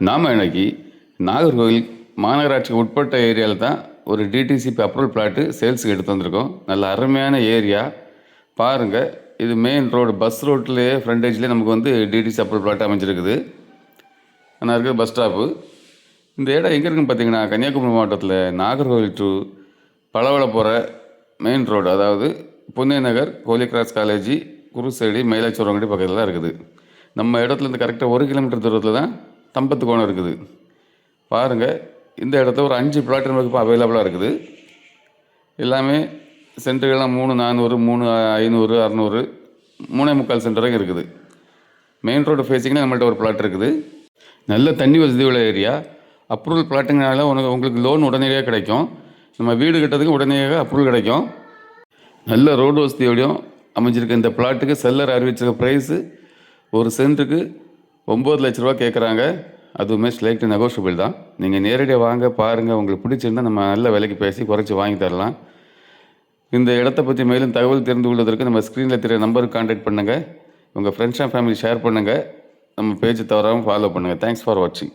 நாம் இன்னைக்கு நாகர்கோவில் மாநகராட்சிக்கு உட்பட்ட ஏரியாவில் தான் ஒரு டிடிசிபி அப்ரூவல் பிளாட்டு சேல்ஸுக்கு எடுத்து வந்திருக்கோம். நல்ல அருமையான ஏரியா பாருங்கள். இது மெயின் ரோடு, பஸ் ரோட்லேயே ஃப்ரண்டேஜ்லேயே நமக்கு வந்து டிடிசி அப்ரூவல் பிளாட் அமைஞ்சிருக்குது. நான் இருக்கிற பஸ் ஸ்டாப்பு. இந்த இடம் எங்கே இருக்குன்னு பார்த்தீங்கன்னா, கன்னியாகுமரி மாவட்டத்தில் நாகர்கோவில் டு பலவள போகிற மெயின் ரோடு, அதாவது புனே நகர், ஹோலி கிராஸ் காலேஜி, குருசேடி, மயிலாச்சூரங்கடி பக்கத்தில் தான் இருக்குது. நம்ம இடத்துலேருந்து கரெக்டாக 1 கிலோமீட்டர் தூரத்தில் தான் தம்பத்து கோணம் இருக்குது. பாருங்கள், இந்த இடத்துல ஒரு 5 பிளாட் நமக்கு இப்போ அவைலபிளாக இருக்குது. எல்லாமே சென்ட்டுகள்லாம் 3, 400, 3, 500, 600, 3.25 சென்ட் வரைக்கும் இருக்குது. மெயின் ரோடு ஃபேஸிங்னா நம்மள்ட்ட ஒரு பிளாட் இருக்குது. நல்ல தண்ணி வசதி உள்ள ஏரியா. அப்ரூவல் பிளாட்டுங்கனால உங்களுக்கு லோன் உடனடியாக கிடைக்கும். நம்ம வீடு கட்டுறதுக்கு உடனடியாக அப்ரூவல் கிடைக்கும். நல்ல ரோடு வசதியோடையும் அமைஞ்சிருக்க இந்த பிளாட்டுக்கு செல்லர் அறிவிச்சிருக்க ப்ரைஸு ஒரு சென்ட்டுக்கு 9 லட்ச ரூபா கேட்குறாங்க. அதுவுமே ஸ்லைட்லி நெகோஷியபிள் தான். நீங்கள் நேரடியாக வாங்க, பாருங்கள். உங்களுக்கு பிடிச்சிருந்தால் நம்ம நல்ல விலைக்கு பேசி குறைச்சி வாங்கி தரலாம். இந்த இடத்த பற்றி மேலும் தகவல் தெரிந்து கொள்வதற்கு நம்ம ஸ்க்ரீனில் தெரிய நம்பருக்கு கான்டாக்ட் பண்ணுங்கள். உங்கள் ஃப்ரெண்ட்ஸ் அண்ட் ஃபேமிலி ஷேர் பண்ணுங்கள். நம்ம பேஜை தவறாமல் ஃபாலோ பண்ணுங்கள். தேங்க்ஸ் ஃபார் வாட்சிங்.